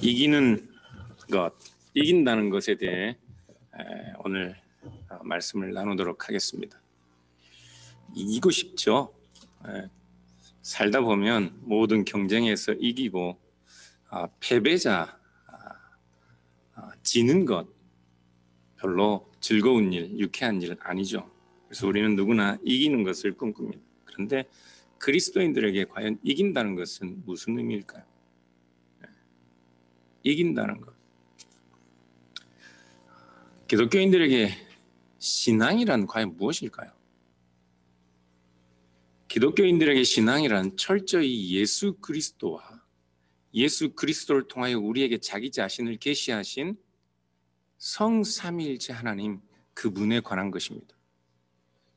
이기는 것, 이긴다는 것에 대해 오늘 말씀을 나누도록 하겠습니다. 이기고 싶죠. 살다 보면 모든 경쟁에서 이기고 패배자, 지는 것 별로 즐거운 일, 유쾌한 일은 아니죠. 그래서 우리는 누구나 이기는 것을 꿈꿉니다. 그런데 그리스도인들에게 과연 이긴다는 것은 무슨 의미일까요? 이긴다는 것. 기독교인들에게 신앙이란 과연 무엇일까요? 기독교인들에게 신앙이란 철저히 예수 그리스도와 예수 그리스도를 통하여 우리에게 자기 자신을 계시하신 성삼위일체 하나님 그분에 관한 것입니다.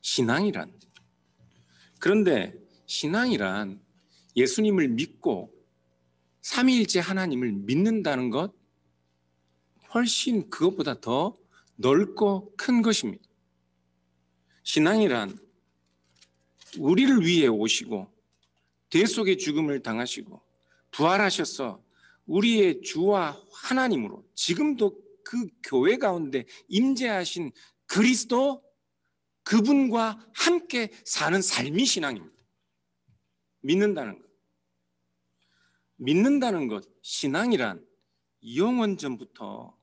신앙이란. 그런데 신앙이란 예수님을 믿고 삼위일체 하나님을 믿는다는 것 훨씬 그것보다 더 넓고 큰 것입니다. 신앙이란 우리를 위해 오시고 대속의 죽음을 당하시고 부활하셔서 우리의 주와 하나님으로 지금도 그 교회 가운데 임재하신 그리스도 그분과 함께 사는 삶이 신앙입니다. 믿는다는 것. 믿는다는 것, 신앙이란 영원전부터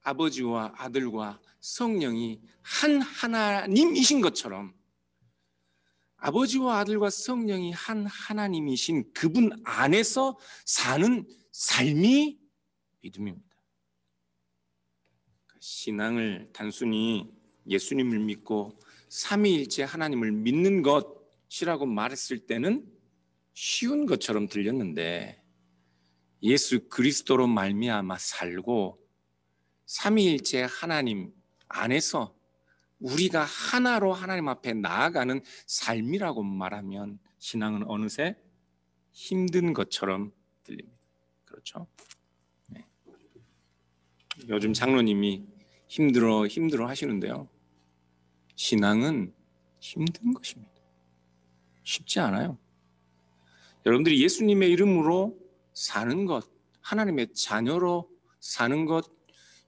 아버지와 아들과 성령이 한 하나님이신 것처럼 아버지와 아들과 성령이 한 하나님이신 그분 안에서 사는 삶이 믿음입니다. 신앙을 단순히 예수님을 믿고 삼위일체 하나님을 믿는 것이라고 말했을 때는 쉬운 것처럼 들렸는데 예수 그리스도로 말미암아 살고 삼위일체 하나님 안에서 우리가 하나로 하나님 앞에 나아가는 삶이라고 말하면 신앙은 어느새 힘든 것처럼 들립니다. 그렇죠? 네. 요즘 장로님이 힘들어 하시는데요. 신앙은 힘든 것입니다. 쉽지 않아요. 여러분들이 예수님의 이름으로 사는 것, 하나님의 자녀로 사는 것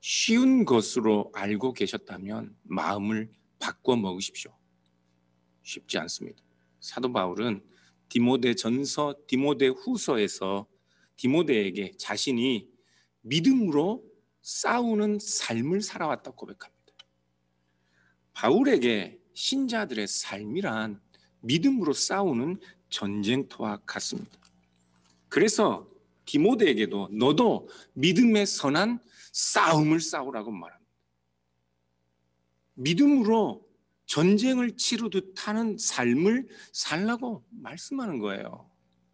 쉬운 것으로 알고 계셨다면 마음을 바꿔 먹으십시오. 쉽지 않습니다. 사도 바울은 디모데전서, 디모데후서에서 디모데에게 자신이 믿음으로 싸우는 삶을 살아왔다고 고백합니다. 바울에게 신자들의 삶이란 믿음으로 싸우는 전쟁터와 같습니다. 그래서 디모데에게도 너도 믿음의 선한 싸움을 싸우라고 말합니다. 믿음으로 전쟁을 치르듯 하는 삶을 살라고 말씀하는 거예요.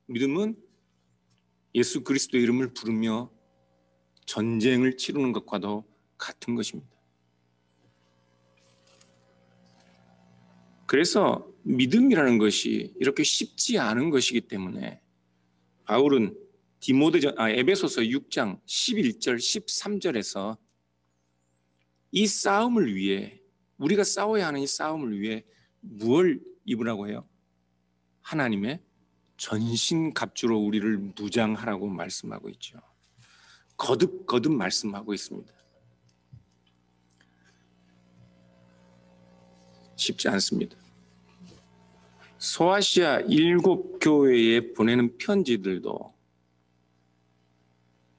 믿음은 예수 그리스도의 이름을 부르며 전쟁을 치르는 것과도 같은 것입니다. 그래서 믿음이라는 것이 이렇게 쉽지 않은 것이기 때문에 바울은 에베소서 6장 11절 13절에서 이 싸움을 위해 우리가 싸워야 하는 이 싸움을 위해 무엇을 입으라고 해요? 하나님의 전신갑주로 우리를 무장하라고 말씀하고 있죠. 거듭 말씀하고 있습니다. 쉽지 않습니다. 소아시아 7교회에 보내는 편지들도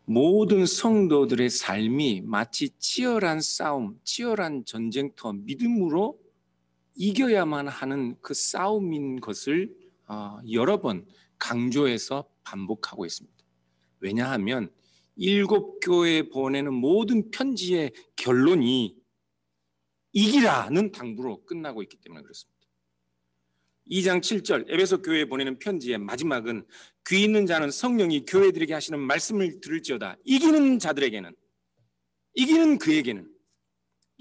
모든 성도들의 삶이 마치 치열한 싸움, 치열한 전쟁터, 믿음으로 이겨야만 하는 그 싸움인 것을 여러 번 강조해서 반복하고 있습니다. 왜냐하면 7교회에 보내는 모든 편지의 결론이 이기라는 당부로 끝나고 있기 때문에 그렇습니다. 2장 7절 에베소 교회에 보내는 편지의 마지막은 귀 있는 자는 성령이 교회들에게 하시는 말씀을 들을지어다. 이기는 자들에게는, 이기는 그에게는.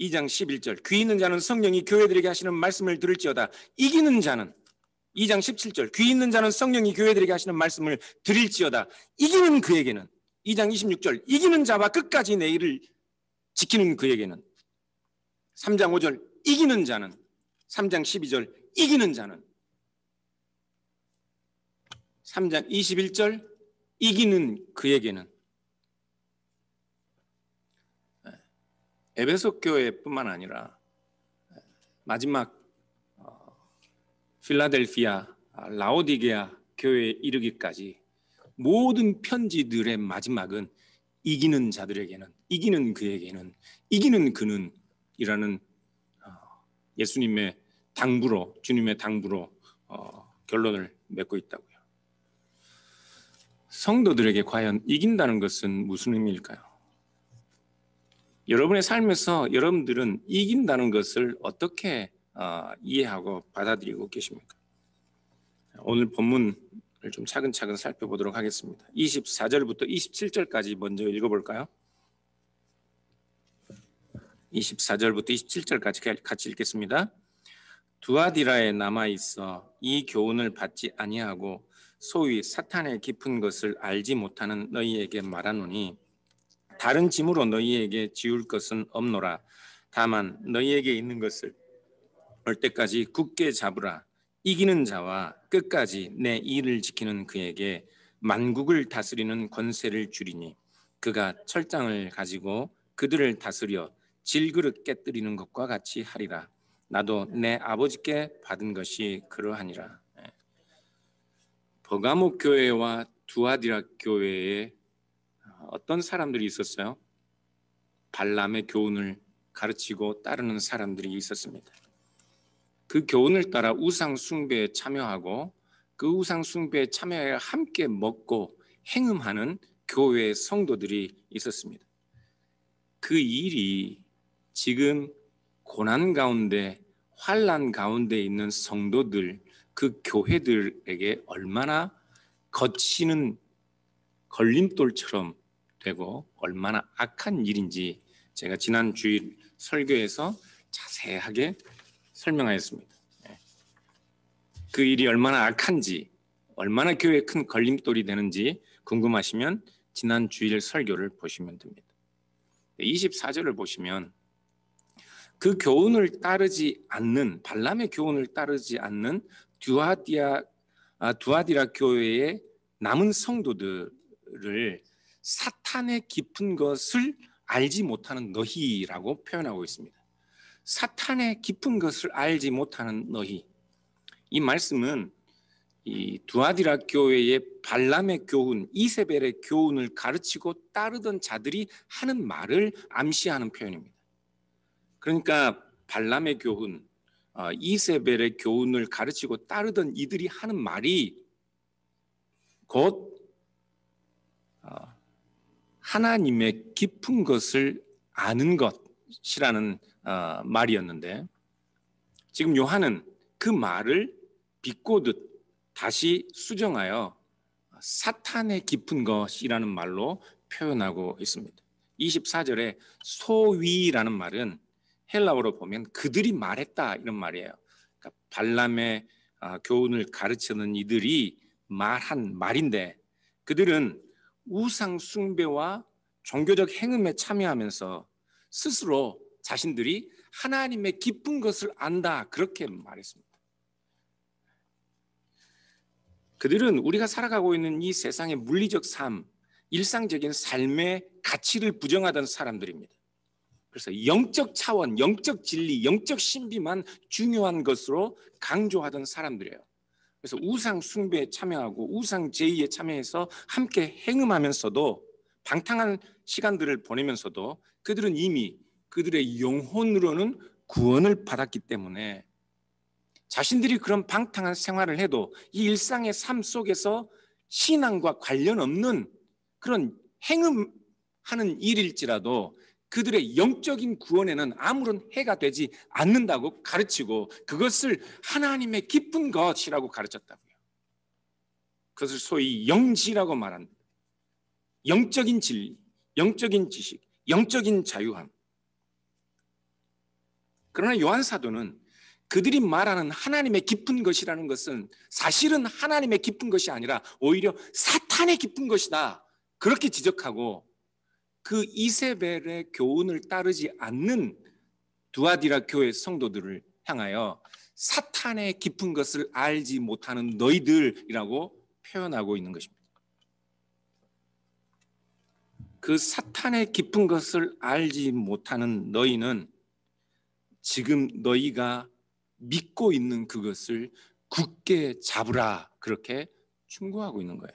2장 11절 귀 있는 자는 성령이 교회들에게 하시는 말씀을 들을지어다. 이기는 자는. 2장 17절 귀 있는 자는 성령이 교회들에게 하시는 말씀을 들을지어다. 이기는 그에게는. 2장 26절 이기는 자와 끝까지 내 일을 지키는 그에게는. 3장 5절 이기는 자는. 3장 12절 이기는 자는. 3장 21절 이기는 그에게는. 에베소 교회뿐만 아니라 마지막 필라델피아, 라오디게아 교회에 이르기까지 모든 편지들의 마지막은 이기는 자들에게는, 이기는 그에게는, 이기는 그는 이라는 예수님의 당부로, 주님의 당부로 결론을 맺고 있다고요. 성도들에게 과연 이긴다는 것은 무슨 의미일까요? 여러분의 삶에서 여러분들은 이긴다는 것을 어떻게 이해하고 받아들이고 계십니까? 오늘 본문을 좀 차근차근 살펴보도록 하겠습니다. 24절부터 27절까지 먼저 읽어볼까요? 24절부터 27절까지 같이 읽겠습니다. 두아디라에 남아있어 이 교훈을 받지 아니하고 소위 사탄의 깊은 것을 알지 못하는 너희에게 말하노니 다른 짐으로 너희에게 지울 것은 없노라. 다만 너희에게 있는 것을 올 때까지 굳게 잡으라. 이기는 자와 끝까지 내 일을 지키는 그에게 만국을 다스리는 권세를 주리니 그가 철장을 가지고 그들을 다스려 질그릇 깨뜨리는 것과 같이 하리라. 나도 내 아버지께 받은 것이 그러하니라. 버가모 교회와 두아디라 교회에 어떤 사람들이 있었어요? 발람의 교훈을 가르치고 따르는 사람들이 있었습니다. 그 교훈을 따라 우상 숭배에 참여하고 그 우상 숭배에 참여해 함께 먹고 행음하는 교회의 성도들이 있었습니다. 그 일이 지금 고난 가운데 환난 가운데 있는 성도들, 그 교회들에게 얼마나 거치는 걸림돌처럼 되고 얼마나 악한 일인지 제가 지난 주일 설교에서 자세하게 설명하였습니다. 그 일이 얼마나 악한지, 얼마나 교회에 큰 걸림돌이 되는지 궁금하시면 지난 주일 설교를 보시면 됩니다. 24절을 보시면 그 교훈을 따르지 않는, 발람의 교훈을 따르지 않는 두아디라 교회의 남은 성도들을 사탄의 깊은 것을 알지 못하는 너희라고 표현하고 있습니다. 사탄의 깊은 것을 알지 못하는 너희. 이 말씀은 이 두아디라 교회의 발람의 교훈, 이세벨의 교훈을 가르치고 따르던 자들이 하는 말을 암시하는 표현입니다. 그러니까 발람의 교훈, 이세벨의 교훈을 가르치고 따르던 이들이 하는 말이 곧 하나님의 깊은 것을 아는 것이라는 말이었는데 지금 요한은 그 말을 비꼬듯 다시 수정하여 사탄의 깊은 것이라는 말로 표현하고 있습니다. 24절에 소위라는 말은 헬라어로 보면 그들이 말했다 이런 말이에요. 그러니까 발람의 교훈을 가르치는 이들이 말한 말인데 그들은 우상 숭배와 종교적 행음에 참여하면서 스스로 자신들이 하나님의 깊은 것을 안다 그렇게 말했습니다. 그들은 우리가 살아가고 있는 이 세상의 물리적 삶, 일상적인 삶의 가치를 부정하던 사람들입니다. 그래서 영적 차원, 영적 진리, 영적 신비만 중요한 것으로 강조하던 사람들이에요. 그래서 우상 숭배에 참여하고 우상 제의에 참여해서 함께 행음하면서도 방탕한 시간들을 보내면서도 그들은 이미 그들의 영혼으로는 구원을 받았기 때문에 자신들이 그런 방탕한 생활을 해도 이 일상의 삶 속에서 신앙과 관련 없는 그런 행음하는 일일지라도 그들의 영적인 구원에는 아무런 해가 되지 않는다고 가르치고 그것을 하나님의 깊은 것이라고 가르쳤다고요. 그것을 소위 영지라고 말합니다. 영적인 진리, 영적인 지식, 영적인 자유함. 그러나 요한 사도는 그들이 말하는 하나님의 깊은 것이라는 것은 사실은 하나님의 깊은 것이 아니라 오히려 사탄의 깊은 것이다. 그렇게 지적하고 그 이세벨의 교훈을 따르지 않는 두아디라 교회 성도들을 향하여 사탄의 깊은 것을 알지 못하는 너희들이라고 표현하고 있는 것입니다. 그 사탄의 깊은 것을 알지 못하는 너희는 지금 너희가 믿고 있는 그것을 굳게 잡으라, 그렇게 충고하고 있는 거예요.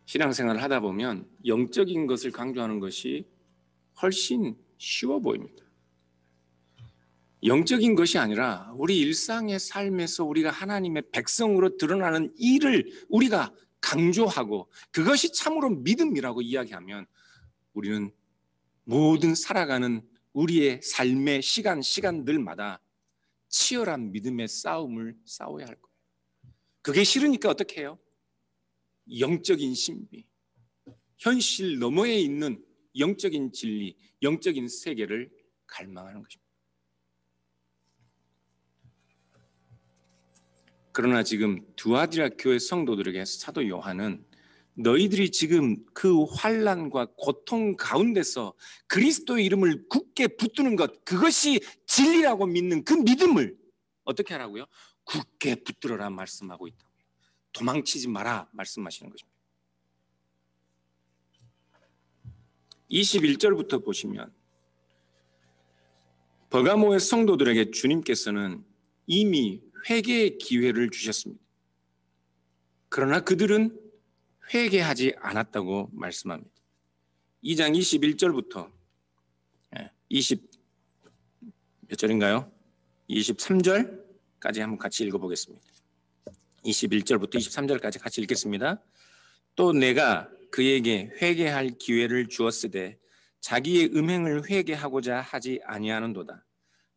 신앙생활을 하다 보면 영적인 것을 강조하는 것이 훨씬 쉬워 보입니다. 영적인 것이 아니라 우리 일상의 삶에서 우리가 하나님의 백성으로 드러나는 일을 우리가 강조하고 그것이 참으로 믿음이라고 이야기하면 우리는 모든 살아가는 우리의 삶의 시간들마다 치열한 믿음의 싸움을 싸워야 할 거예요. 그게 싫으니까 어떻게 해요? 영적인 신비, 현실 너머에 있는 영적인 진리, 영적인 세계를 갈망하는 것입니다. 그러나 지금 두아디라 교회 성도들에게 사도 요한은 너희들이 지금 그 환난과 고통 가운데서 그리스도의 이름을 굳게 붙드는 것, 그것이 진리라고 믿는 그 믿음을 어떻게 하라고요? 굳게 붙들어라 말씀하고 있다고요. 도망치지 마라 말씀하시는 것입니다. 21절부터 보시면 버가모의 성도들에게 주님께서는 이미 회개의 기회를 주셨습니다. 그러나 그들은 회개하지 않았다고 말씀합니다. 2장 21절부터 몇 절인가요? 23절까지 한번 같이 읽어보겠습니다. 21절부터 23절까지 같이 읽겠습니다. 또 내가 그에게 회개할 기회를 주었으되 자기의 음행을 회개하고자 하지 아니하는도다.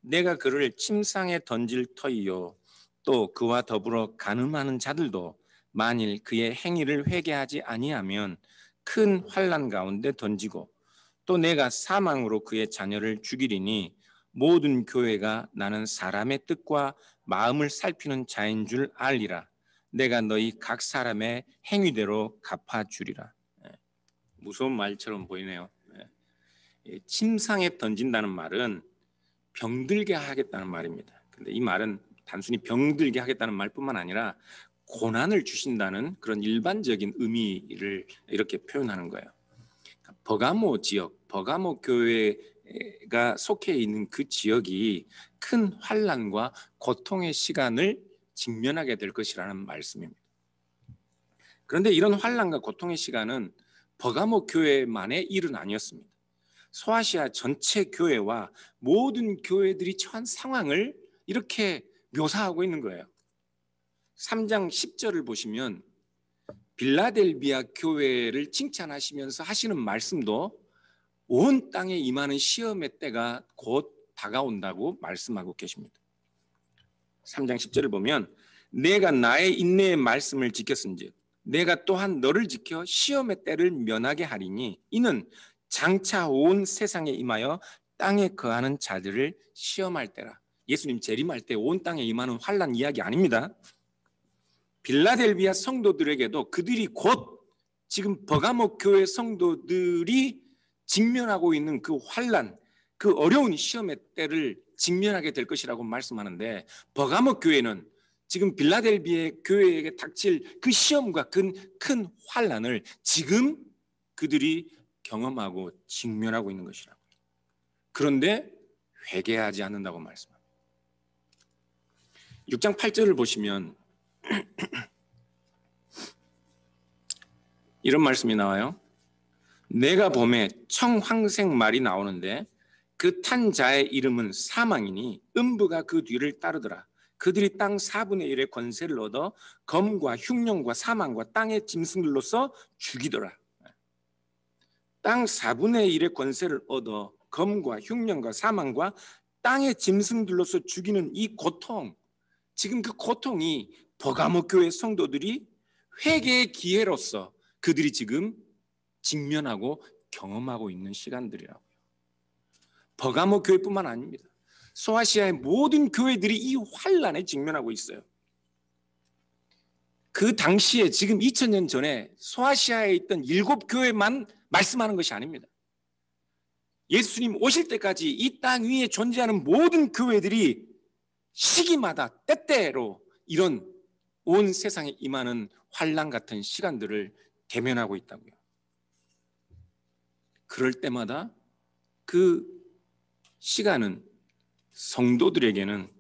내가 그를 침상에 던질 터이요 또 그와 더불어 간음하는 자들도 만일 그의 행위를 회개하지 아니하면 큰 환난 가운데 던지고 또 내가 사망으로 그의 자녀를 죽이리니 모든 교회가 나는 사람의 뜻과 마음을 살피는 자인 줄 알리라. 내가 너희 각 사람의 행위대로 갚아주리라. 무서운 말처럼 보이네요. 침상에 던진다는 말은 병들게 하겠다는 말입니다. 그런데 이 말은 단순히 병들게 하겠다는 말뿐만 아니라 고난을 주신다는 그런 일반적인 의미를 이렇게 표현하는 거예요. 버가모 지역, 버가모 교회가 속해 있는 그 지역이 큰 환난과 고통의 시간을 직면하게 될 것이라는 말씀입니다. 그런데 이런 환난과 고통의 시간은 버가모 교회만의 일은 아니었습니다. 소아시아 전체 교회와 모든 교회들이 처한 상황을 이렇게 묘사하고 있는 거예요. 3장 10절을 보시면 빌라델비아 교회를 칭찬하시면서 하시는 말씀도 온 땅에 임하는 시험의 때가 곧 다가온다고 말씀하고 계십니다. 3장 10절을 보면 내가 나의 인내의 말씀을 지켰은즉 내가 또한 너를 지켜 시험의 때를 면하게 하리니 이는 장차 온 세상에 임하여 땅에 거하는 자들을 시험할 때라. 예수님 재림할 때 온 땅에 임하는 환난 이야기 아닙니다. 빌라델비아 성도들에게도 그들이 곧 지금 버가모 교회 성도들이 직면하고 있는 그 환난, 그 어려운 시험의 때를 직면하게 될 것이라고 말씀하는데 버가모 교회는 지금 빌라델비아 교회에게 닥칠 그 시험과 큰 환난을 지금 그들이 경험하고 직면하고 있는 것이라고요. 그런데 회개하지 않는다고 말씀합니다. 6장 8절을 보시면 이런 말씀이 나와요. 내가 봄에 청황색 말이 나오는데 그 탄 자의 이름은 사망이니 음부가 그 뒤를 따르더라. 그들이 땅 4분의 1의 권세를 얻어 검과 흉년과 사망과 땅의 짐승들로서 죽이더라. 땅 4분의 1의 권세를 얻어 검과 흉년과 사망과 땅의 짐승들로서 죽이는 이 고통, 지금 그 고통이 버가모 교회 성도들이 회개의 기회로서 그들이 지금 직면하고 경험하고 있는 시간들이라고요. 버가모 교회뿐만 아닙니다. 소아시아의 모든 교회들이 이 환난에 직면하고 있어요. 그 당시에 지금 2000년 전에 소아시아에 있던 7교회만 말씀하는 것이 아닙니다. 예수님 오실 때까지 이 땅 위에 존재하는 모든 교회들이 시기마다 때때로 이런 온 세상에 임하는 환난 같은 시간들을 대면하고 있다고요. 그럴 때마다 그 시간은 성도들에게는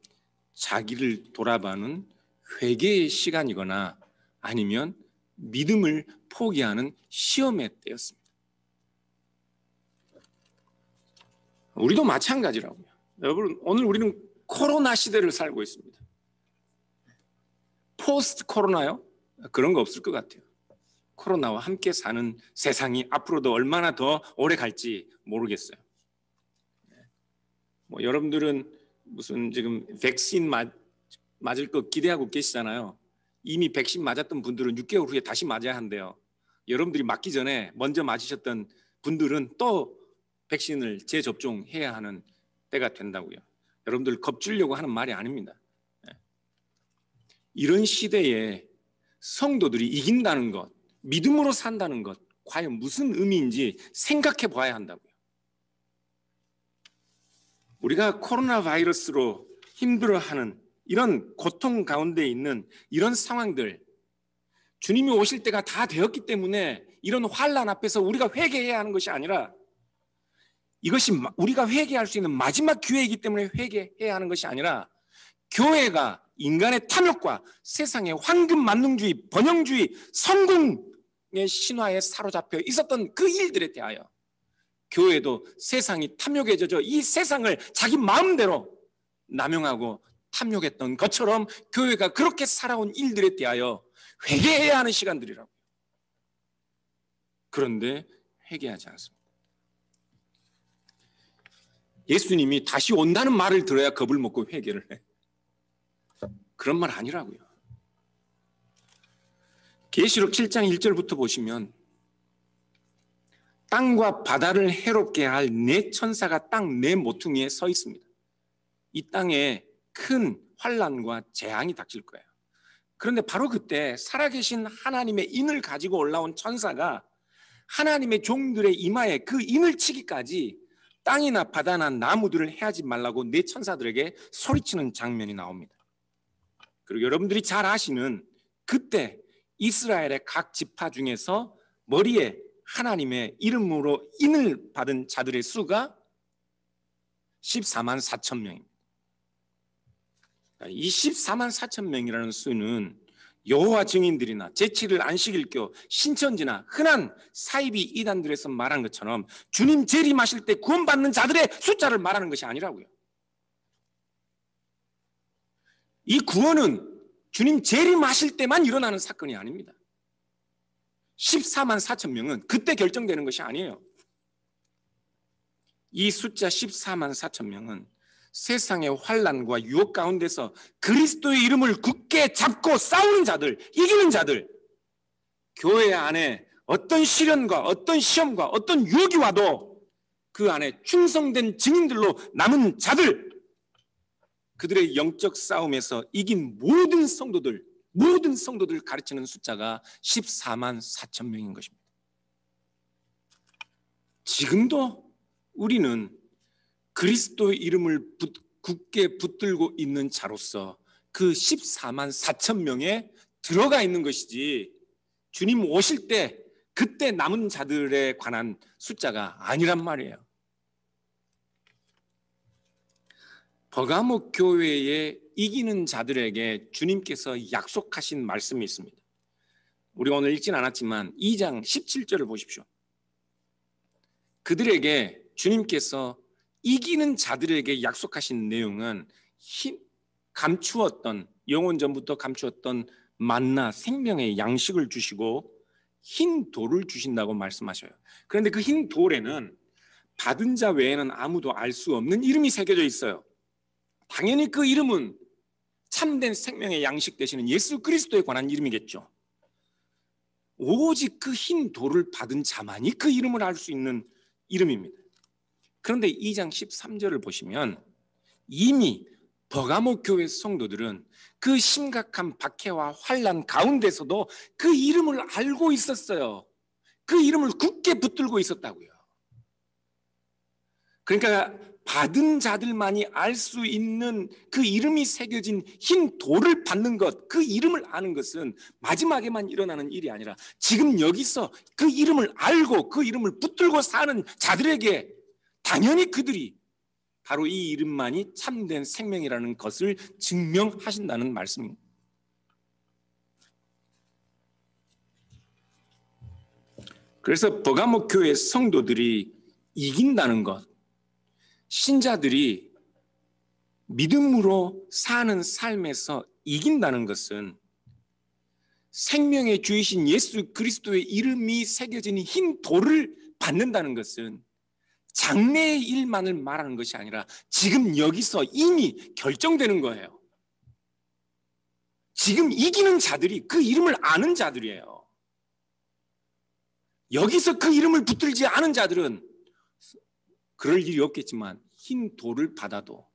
자기를 돌아보는 회개의 시간이거나 아니면 믿음을 포기하는 시험의 때였습니다. 우리도 마찬가지라고요. 여러분, 오늘 우리는 코로나 시대를 살고 있습니다. 포스트 코로나요? 그런 거 없을 것 같아요. 코로나와 함께 사는 세상이 앞으로도 얼마나 더 오래 갈지 모르겠어요. 뭐 여러분들은 무슨 지금 백신 맞을 거 기대하고 계시잖아요. 이미 백신 맞았던 분들은 6개월 후에 다시 맞아야 한대요. 여러분들이 맞기 전에 먼저 맞으셨던 분들은 또 백신을 재접종해야 하는 때가 된다고요. 여러분들 겁주려고 하는 말이 아닙니다. 이런 시대에 성도들이 이긴다는 것, 믿음으로 산다는 것, 과연 무슨 의미인지 생각해 봐야 한다고요. 우리가 코로나 바이러스로 힘들어하는 이런 고통 가운데 있는 이런 상황들, 주님이 오실 때가 다 되었기 때문에 이런 환난 앞에서 우리가 회개해야 하는 것이 아니라, 이것이 우리가 회개할 수 있는 마지막 기회이기 때문에 회개해야 하는 것이 아니라, 교회가 인간의 탐욕과 세상의 황금 만능주의, 번영주의, 성공의 신화에 사로잡혀 있었던 그 일들에 대하여 교회도 세상이 탐욕에 젖어 이 세상을 자기 마음대로 남용하고 탐욕했던 것처럼 교회가 그렇게 살아온 일들에 대하여 회개해야 하는 시간들이라고. 그런데 회개하지 않습니다. 예수님이 다시 온다는 말을 들어야 겁을 먹고 회개를 해. 그런 말 아니라고요. 계시록 7장 1절부터 보시면 땅과 바다를 해롭게 할 네 천사가 땅 네 모퉁이에 서 있습니다. 이 땅에 큰 환난과 재앙이 닥칠 거예요. 그런데 바로 그때 살아계신 하나님의 인을 가지고 올라온 천사가 하나님의 종들의 이마에 그 인을 치기까지 땅이나 바다나 나무들을 해하지 말라고 네 천사들에게 소리치는 장면이 나옵니다. 그리고 여러분들이 잘 아시는 그때 이스라엘의 각 지파 중에서 머리에 하나님의 이름으로 인을 받은 자들의 수가 14만 4천 명입니다. 이 14만 4천 명이라는 수는 여호와 증인들이나 제7일 안식일교, 신천지나 흔한 사이비 이단들에서 말한 것처럼 주님 재림하실 때 구원받는 자들의 숫자를 말하는 것이 아니라고요. 이 구원은 주님 재림하실 때만 일어나는 사건이 아닙니다. 14만 4천 명은 그때 결정되는 것이 아니에요. 이 숫자 14만 4천 명은 세상의 환난과 유혹 가운데서 그리스도의 이름을 굳게 잡고 싸우는 자들, 이기는 자들, 교회 안에 어떤 시련과 어떤 시험과 어떤 유혹이 와도 그 안에 충성된 증인들로 남은 자들, 그들의 영적 싸움에서 이긴 모든 성도들 가르치는 숫자가 14만 4천 명인 것입니다. 지금도 우리는 그리스도의 이름을 굳게 붙들고 있는 자로서 그 14만 4천 명에 들어가 있는 것이지, 주님 오실 때 그때 남은 자들에 관한 숫자가 아니란 말이에요. 버가모 교회에 이기는 자들에게 주님께서 약속하신 말씀이 있습니다. 우리가 오늘 읽진 않았지만 2장 17절을 보십시오. 그들에게 주님께서 이기는 자들에게 약속하신 내용은 감추었던, 영원 전부터 감추었던 만나 생명의 양식을 주시고 흰 돌을 주신다고 말씀하셔요. 그런데 그 흰 돌에는 받은 자 외에는 아무도 알 수 없는 이름이 새겨져 있어요. 당연히 그 이름은 참된 생명의 양식 되시는 예수 그리스도에 관한 이름이겠죠. 오직 그 흰 돌을 받은 자만이 그 이름을 알 수 있는 이름입니다. 그런데 2장 13절을 보시면 이미 버가모 교회 성도들은 그 심각한 박해와 환난 가운데서도 그 이름을 알고 있었어요. 그 이름을 굳게 붙들고 있었다고요. 그러니까 받은 자들만이 알 수 있는 그 이름이 새겨진 흰 돌을 받는 것, 그 이름을 아는 것은 마지막에만 일어나는 일이 아니라 지금 여기서 그 이름을 알고 그 이름을 붙들고 사는 자들에게 당연히 그들이 바로 이 이름만이 참된 생명이라는 것을 증명하신다는 말씀입니다. 그래서 버가모 교회 성도들이 이긴다는 것, 신자들이 믿음으로 사는 삶에서 이긴다는 것은 생명의 주이신 예수 그리스도의 이름이 새겨진 흰 돌을 받는다는 것은 장래의 일만을 말하는 것이 아니라 지금 여기서 이미 결정되는 거예요. 지금 이기는 자들이 그 이름을 아는 자들이에요. 여기서 그 이름을 붙들지 않은 자들은 그럴 일이 없겠지만 흰 돌을 받아도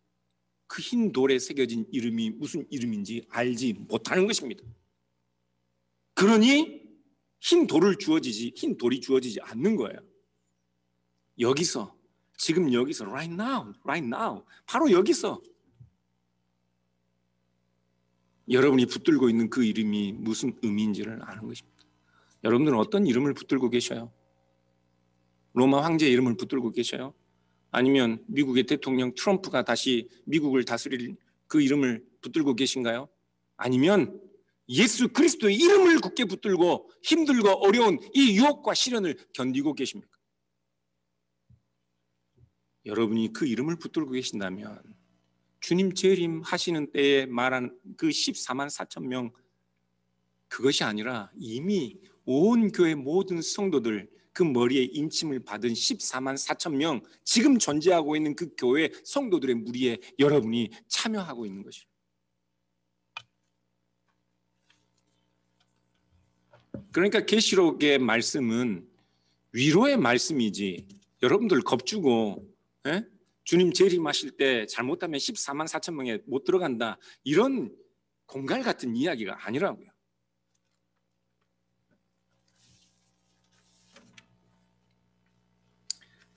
그 흰 돌에 새겨진 이름이 무슨 이름인지 알지 못하는 것입니다. 그러니 흰 돌이 주어지지 않는 거예요. 여기서, 지금 여기서, right now, 바로 여기서 여러분이 붙들고 있는 그 이름이 무슨 의미인지를 아는 것입니다. 여러분들은 어떤 이름을 붙들고 계셔요? 로마 황제의 이름을 붙들고 계셔요? 아니면 미국의 대통령 트럼프가 다시 미국을 다스릴 그 이름을 붙들고 계신가요? 아니면 예수 그리스도의 이름을 굳게 붙들고 힘들고 어려운 이 유혹과 시련을 견디고 계십니까? 여러분이 그 이름을 붙들고 계신다면 주님 재림 하시는 때에 말한 그 14만 4천 명, 그것이 아니라 이미 온 교회 모든 성도들, 그 머리에 인침을 받은 14만 4천 명, 지금 존재하고 있는 그 교회 성도들의 무리에 여러분이 참여하고 있는 것이죠. 그러니까 계시록의 말씀은 위로의 말씀이지, 여러분들 겁주고 주님 재림하실 때 잘못하면 14만 4천 명에 못 들어간다, 이런 공갈 같은 이야기가 아니라고요.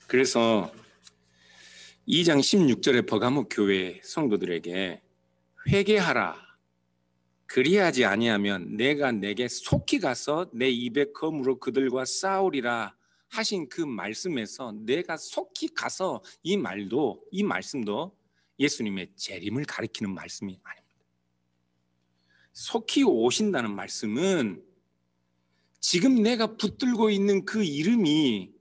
그래서 2장 16절에 버가모 교회 성도들에게 회개하라, 그리하지 아니하면 내가 내게 속히 가서 내 입의 검으로 그들과 싸우리라 하신 그 말씀에서 내가 속히 가서, 이 말씀도 예수님의 재림을 가리키는 말씀이 아닙니다. 속히 오신다는 말씀은 지금 내가 붙들고 있는 그 이름이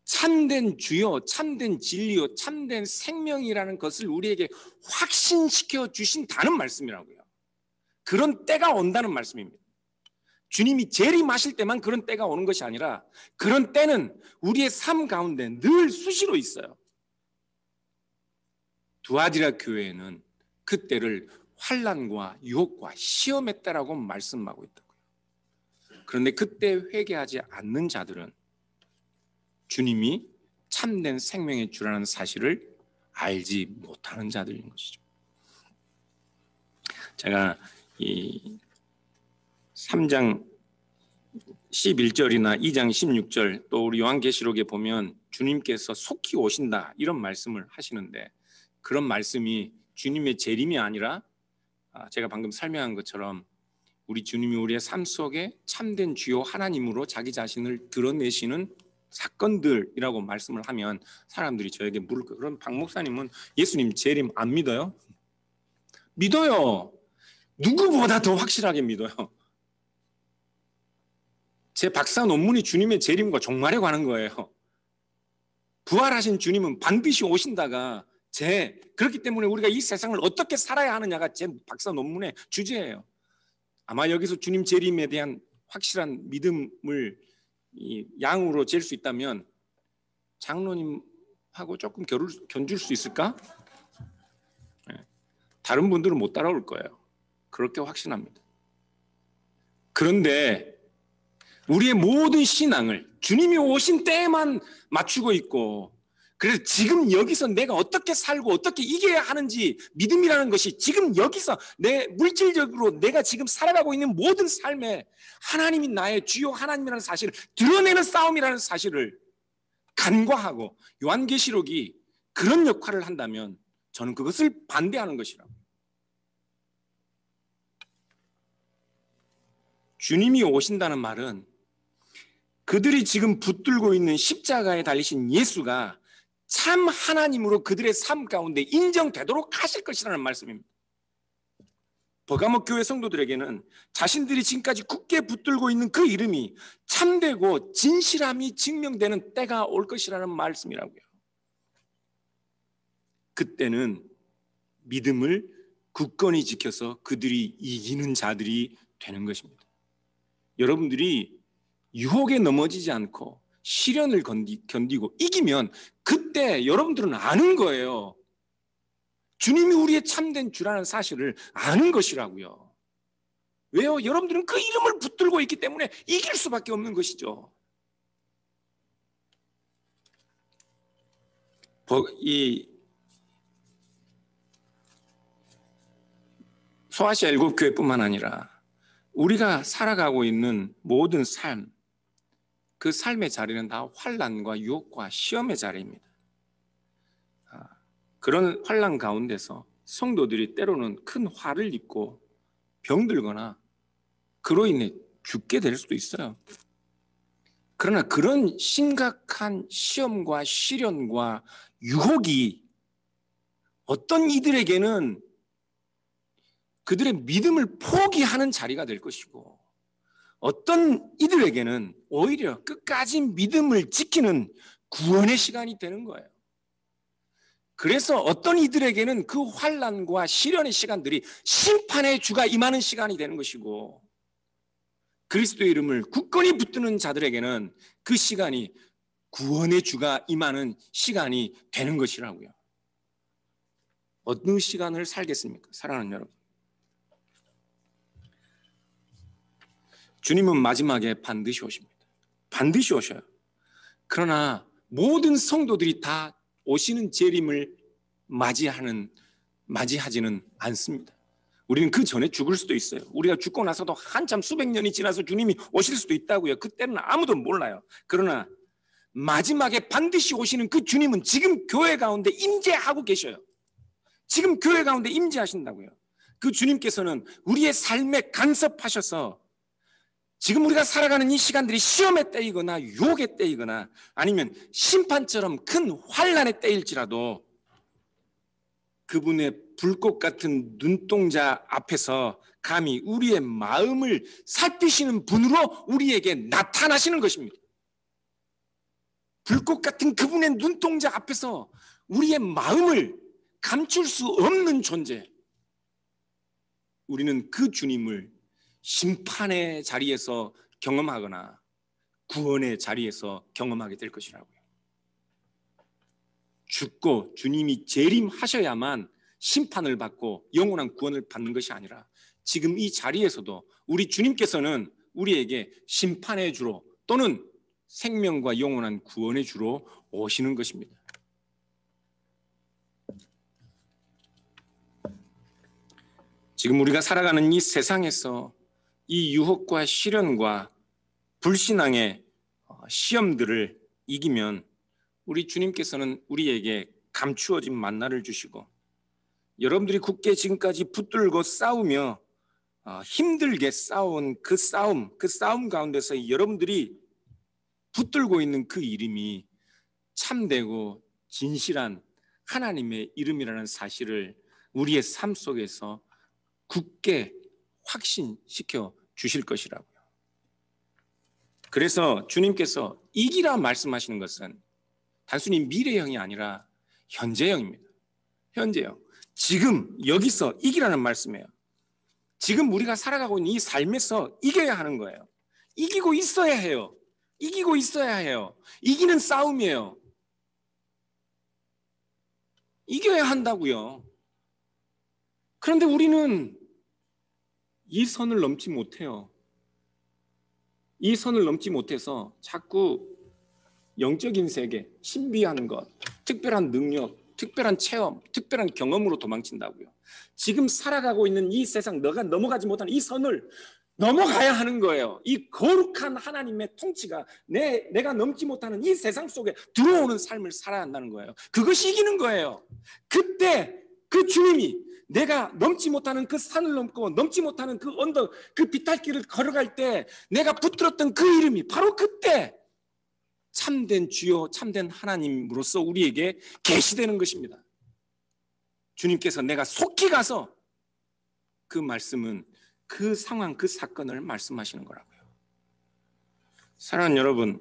참된 주요, 참된 진리요, 참된 생명이라는 것을 우리에게 확신시켜 주신다는 말씀이라고요. 그런 때가 온다는 말씀입니다. 주님이 재림하실 때만 그런 때가 오는 것이 아니라 그런 때는 우리의 삶 가운데 늘 수시로 있어요. 두아디라 교회에는 그 때를 환난과 유혹과 시험의 때라고 말씀하고 있다고요. 그런데 그때 회개하지 않는 자들은 주님이 참된 생명의 주라는 사실을 알지 못하는 자들인 것이죠. 제가 이 3장 11절이나 2장 16절, 또 우리 요한계시록에 보면 주님께서 속히 오신다 이런 말씀을 하시는데, 그런 말씀이 주님의 재림이 아니라 제가 방금 설명한 것처럼 우리 주님이 우리의 삶 속에 참된 주요 하나님으로 자기 자신을 드러내시는 사건들이라고 말씀을 하면 사람들이 저에게 물을 거예요. 그럼 박 목사님은 예수님 재림 안 믿어요? 믿어요. 누구보다 더 확실하게 믿어요. 제 박사 논문이 주님의 재림과 종말에 관한 거예요. 부활하신 주님은 반드시 오신다가 그렇기 때문에 우리가 이 세상을 어떻게 살아야 하느냐가 제 박사 논문의 주제예요. 아마 여기서 주님 재림에 대한 확실한 믿음을 양으로 잴 수 있다면 장로님하고 조금 견줄 수 있을까? 다른 분들은 못 따라올 거예요. 그렇게 확신합니다. 그런데 우리의 모든 신앙을 주님이 오신 때에만 맞추고 있고, 그래서 지금 여기서 내가 어떻게 살고 어떻게 이겨야 하는지, 믿음이라는 것이 지금 여기서 내 물질적으로 내가 지금 살아가고 있는 모든 삶에 하나님이 나의 주요 하나님이라는 사실을 드러내는 싸움이라는 사실을 간과하고, 요한계시록이 그런 역할을 한다면 저는 그것을 반대하는 것이라고. 주님이 오신다는 말은 그들이 지금 붙들고 있는 십자가에 달리신 예수가 참 하나님으로 그들의 삶 가운데 인정되도록 하실 것이라는 말씀입니다. 버가모 교회 성도들에게는 자신들이 지금까지 굳게 붙들고 있는 그 이름이 참되고 진실함이 증명되는 때가 올 것이라는 말씀이라고요. 그때는 믿음을 굳건히 지켜서 그들이 이기는 자들이 되는 것입니다. 여러분들이 유혹에 넘어지지 않고 시련을 견디고 이기면 그때 여러분들은 아는 거예요. 주님이 우리의 참된 주라는 사실을 아는 것이라고요. 왜요? 여러분들은 그 이름을 붙들고 있기 때문에 이길 수밖에 없는 것이죠. 이 소아시아 일곱교회뿐만 아니라 우리가 살아가고 있는 모든 삶, 그 삶의 자리는 다 환난과 유혹과 시험의 자리입니다. 그런 환난 가운데서 성도들이 때로는 큰 화를 입고 병들거나 그로 인해 죽게 될 수도 있어요. 그러나 그런 심각한 시험과 시련과 유혹이 어떤 이들에게는 그들의 믿음을 포기하는 자리가 될 것이고, 어떤 이들에게는 오히려 끝까지 믿음을 지키는 구원의 시간이 되는 거예요. 그래서 어떤 이들에게는 그 환난과 시련의 시간들이 심판의 주가 임하는 시간이 되는 것이고, 그리스도의 이름을 굳건히 붙드는 자들에게는 그 시간이 구원의 주가 임하는 시간이 되는 것이라고요. 어느 시간을 살겠습니까? 사랑하는 여러분, 주님은 마지막에 반드시 오십니다. 반드시 오셔요. 그러나 모든 성도들이 다 오시는 재림을 맞이하지는 않습니다. 우리는 그 전에 죽을 수도 있어요. 우리가 죽고 나서도 한참 수백 년이 지나서 주님이 오실 수도 있다고요. 그때는 아무도 몰라요. 그러나 마지막에 반드시 오시는 그 주님은 지금 교회 가운데 임재하고 계셔요. 지금 교회 가운데 임재하신다고요. 그 주님께서는 우리의 삶에 간섭하셔서 지금 우리가 살아가는 이 시간들이 시험의 때이거나 유혹의 때이거나 아니면 심판처럼 큰 환난의 때일지라도 그분의 불꽃 같은 눈동자 앞에서 감히 우리의 마음을 살피시는 분으로 우리에게 나타나시는 것입니다. 불꽃 같은 그분의 눈동자 앞에서 우리의 마음을 감출 수 없는 존재, 우리는 그 주님을 심판의 자리에서 경험하거나 구원의 자리에서 경험하게 될 것이라고요. 죽고 주님이 재림하셔야만 심판을 받고 영원한 구원을 받는 것이 아니라 지금 이 자리에서도 우리 주님께서는 우리에게 심판의 주로 또는 생명과 영원한 구원의 주로 오시는 것입니다. 지금 우리가 살아가는 이 세상에서 이 유혹과 시련과 불신앙의 시험들을 이기면 우리 주님께서는 우리에게 감추어진 만나를 주시고, 여러분들이 굳게 지금까지 붙들고 싸우며 힘들게 싸운 그 싸움 가운데서 여러분들이 붙들고 있는 그 이름이 참되고 진실한 하나님의 이름이라는 사실을 우리의 삶 속에서 굳게 확신시켜 주실 것이라고요. 그래서 주님께서 이기라 말씀하시는 것은 단순히 미래형이 아니라 현재형입니다. 현재형. 지금 여기서 이기라는 말씀이에요. 지금 우리가 살아가고 있는 이 삶에서 이겨야 하는 거예요. 이기고 있어야 해요. 이기고 있어야 해요. 이기는 싸움이에요. 이겨야 한다고요. 그런데 우리는 이 선을 넘지 못해요. 이 선을 넘지 못해서 자꾸 영적인 세계, 신비한 것, 특별한 능력, 특별한 체험, 특별한 경험으로 도망친다고요. 지금 살아가고 있는 이 세상, 너가 넘어가지 못하는 이 선을 넘어가야 하는 거예요. 이 거룩한 하나님의 통치가 내가 넘지 못하는 이 세상 속에 들어오는 삶을 살아야 한다는 거예요. 그것이 이기는 거예요. 그때 그 주님이 내가 넘지 못하는 그 산을 넘고 넘지 못하는 그 언덕, 그 비탈길을 걸어갈 때 내가 붙들었던 그 이름이 바로 그때 참된 주요, 참된 하나님으로서 우리에게 계시되는 것입니다. 주님께서 내가 속히 가서 그 말씀은 그 상황, 그 사건을 말씀하시는 거라고요. 사랑하는 여러분,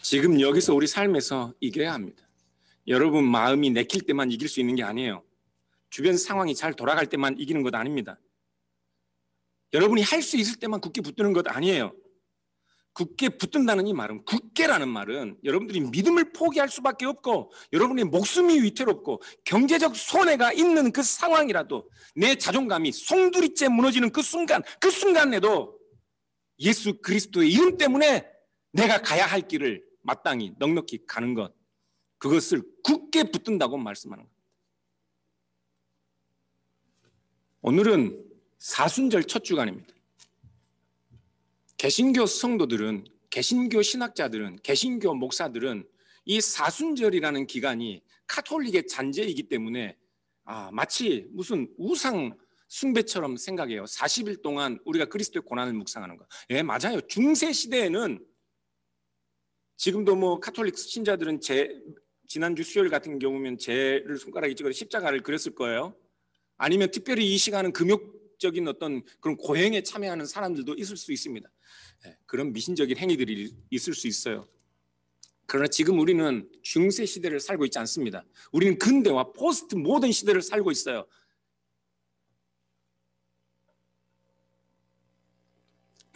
지금 여기서 우리 삶에서 이겨야 합니다. 여러분 마음이 내킬 때만 이길 수 있는 게 아니에요. 주변 상황이 잘 돌아갈 때만 이기는 것 아닙니다. 여러분이 할 수 있을 때만 굳게 붙드는 것 아니에요. 굳게 붙든다는 이 말은, 굳게라는 말은 여러분들이 믿음을 포기할 수밖에 없고 여러분의 목숨이 위태롭고 경제적 손해가 있는 그 상황이라도 내 자존감이 송두리째 무너지는 그 순간에도 예수 그리스도의 이름 때문에 내가 가야 할 길을 마땅히 넉넉히 가는 것, 그것을 굳게 붙든다고 말씀하는 겁니다. 오늘은 사순절 첫 주간입니다. 개신교 성도들은, 개신교 신학자들은, 개신교 목사들은 이 사순절이라는 기간이 카톨릭의 잔재이기 때문에 마치 무슨 우상 숭배처럼 생각해요. 40일 동안 우리가 그리스도의 고난을 묵상하는 거. 예, 맞아요. 중세 시대에는 지금도 뭐 카톨릭 신자들은 지난주 수요일 같은 경우면 죄를 손가락에 찍어서 십자가를 그렸을 거예요. 아니면 특별히 이 시간은 금욕적인 어떤 그런 고행에 참여하는 사람들도 있을 수 있습니다. 그런 미신적인 행위들이 있을 수 있어요. 그러나 지금 우리는 중세 시대를 살고 있지 않습니다. 우리는 근대와 포스트 모던 시대를 살고 있어요.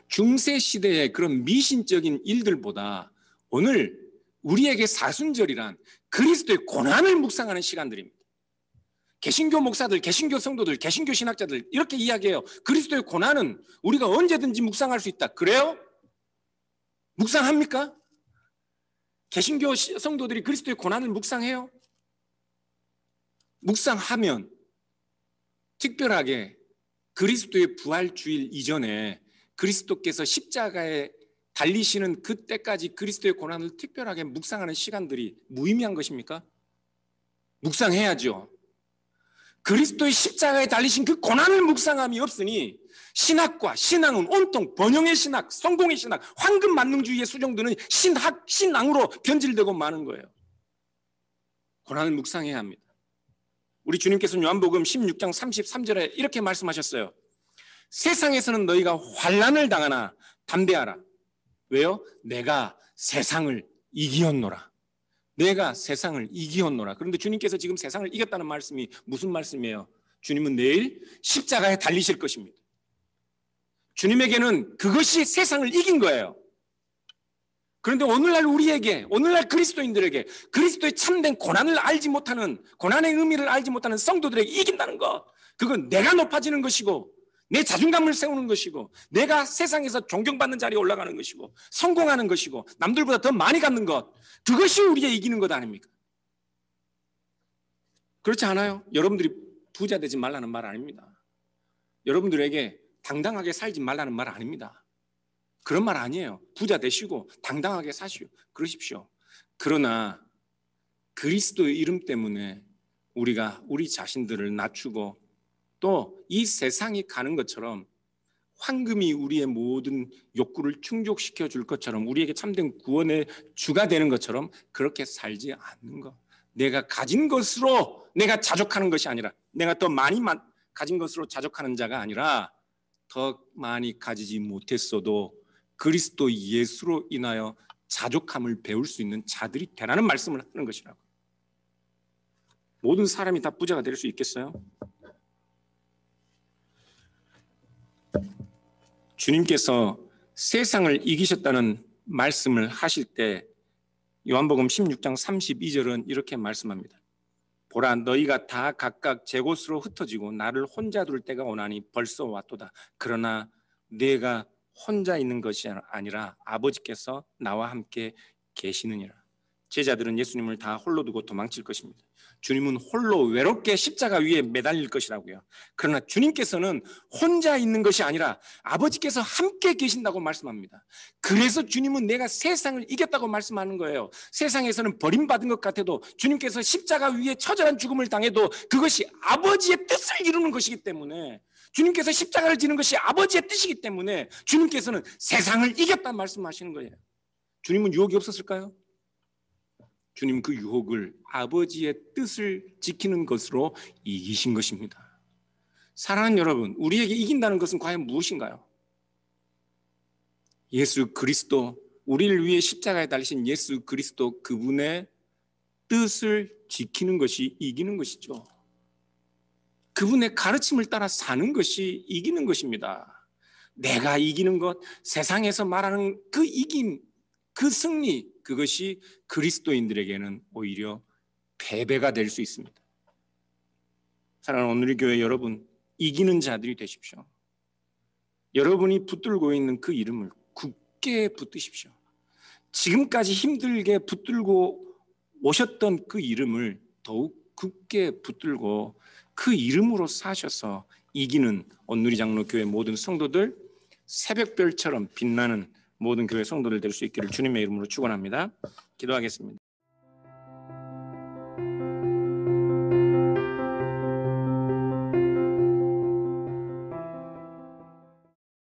중세 시대의 그런 미신적인 일들보다 오늘 우리에게 사순절이란 그리스도의 고난을 묵상하는 시간들입니다. 개신교 목사들, 개신교 성도들, 개신교 신학자들 이렇게 이야기해요. 그리스도의 고난은 우리가 언제든지 묵상할 수 있다. 그래요? 묵상합니까? 개신교 성도들이 그리스도의 고난을 묵상해요? 묵상하면 특별하게 그리스도의 부활주일 이전에 그리스도께서 십자가에 달리시는 그때까지 그리스도의 고난을 특별하게 묵상하는 시간들이 무의미한 것입니까? 묵상해야죠. 그리스도의 십자가에 달리신 그 고난을 묵상함이 없으니 신학과 신앙은 온통 번영의 신학, 성공의 신학, 황금 만능주의에 수정되는 신앙으로 변질되고 마는 거예요. 고난을 묵상해야 합니다. 우리 주님께서는 요한복음 16장 33절에 이렇게 말씀하셨어요. 세상에서는 너희가 환난을 당하나 담대하라. 왜요? 내가 세상을 이기었노라. 내가 세상을 이기었노라. 그런데 주님께서 지금 세상을 이겼다는 말씀이 무슨 말씀이에요? 주님은 내일 십자가에 달리실 것입니다. 주님에게는 그것이 세상을 이긴 거예요. 그런데 오늘날 우리에게, 오늘날 그리스도인들에게 그리스도의 참된 고난을 알지 못하는, 고난의 의미를 알지 못하는 성도들에게 이긴다는 것, 그건 내가 높아지는 것이고 내 자존감을 세우는 것이고 내가 세상에서 존경받는 자리에 올라가는 것이고 성공하는 것이고 남들보다 더 많이 갖는 것, 그것이 우리의 이기는 것 아닙니까? 그렇지 않아요? 여러분들이 부자 되지 말라는 말 아닙니다. 여러분들에게 당당하게 살지 말라는 말 아닙니다. 그런 말 아니에요. 부자 되시고 당당하게 사시오. 그러십시오. 그러나 그리스도의 이름 때문에 우리가 우리 자신들을 낮추고 또 이 세상이 가는 것처럼 황금이 우리의 모든 욕구를 충족시켜 줄 것처럼 우리에게 참된 구원의 주가 되는 것처럼 그렇게 살지 않는 것. 내가 가진 것으로 내가 자족하는 것이 아니라, 내가 더 많이 가진 것으로 자족하는 자가 아니라 더 많이 가지지 못했어도 그리스도 예수로 인하여 자족함을 배울 수 있는 자들이 되라는 말씀을 하는 것이라고. 모든 사람이 다 부자가 될 수 있겠어요? 주님께서 세상을 이기셨다는 말씀을 하실 때 요한복음 16장 32절은 이렇게 말씀합니다. 보라, 너희가 다 각각 제 곳으로 흩어지고 나를 혼자 둘 때가 오나니 벌써 왔도다. 그러나 내가 혼자 있는 것이 아니라 아버지께서 나와 함께 계시느니라. 제자들은 예수님을 다 홀로 두고 도망칠 것입니다. 주님은 홀로 외롭게 십자가 위에 매달릴 것이라고요. 그러나 주님께서는 혼자 있는 것이 아니라 아버지께서 함께 계신다고 말씀합니다. 그래서 주님은 내가 세상을 이겼다고 말씀하는 거예요. 세상에서는 버림받은 것 같아도 주님께서 십자가 위에 처절한 죽음을 당해도 그것이 아버지의 뜻을 이루는 것이기 때문에, 주님께서 십자가를 지는 것이 아버지의 뜻이기 때문에 주님께서는 세상을 이겼다 말씀하시는 거예요. 주님은 유혹이 없었을까요? 주님 그 유혹을 아버지의 뜻을 지키는 것으로 이기신 것입니다. 사랑하는 여러분, 우리에게 이긴다는 것은 과연 무엇인가요? 예수 그리스도, 우리를 위해 십자가에 달리신 예수 그리스도, 그분의 뜻을 지키는 것이 이기는 것이죠. 그분의 가르침을 따라 사는 것이 이기는 것입니다. 내가 이기는 것, 세상에서 말하는 그 이김, 그 승리, 그것이 그리스도인들에게는 오히려 패배가 될 수 있습니다. 사랑하는 오늘의 교회 여러분, 이기는 자들이 되십시오. 여러분이 붙들고 있는 그 이름을 굳게 붙드십시오. 지금까지 힘들게 붙들고 오셨던 그 이름을 더욱 굳게 붙들고 그 이름으로 사셔서 이기는 온누리 장로교회 모든 성도들, 새벽별처럼 빛나는 모든 교회 성도들 될 수 있기를 주님의 이름으로 축원합니다. 기도하겠습니다.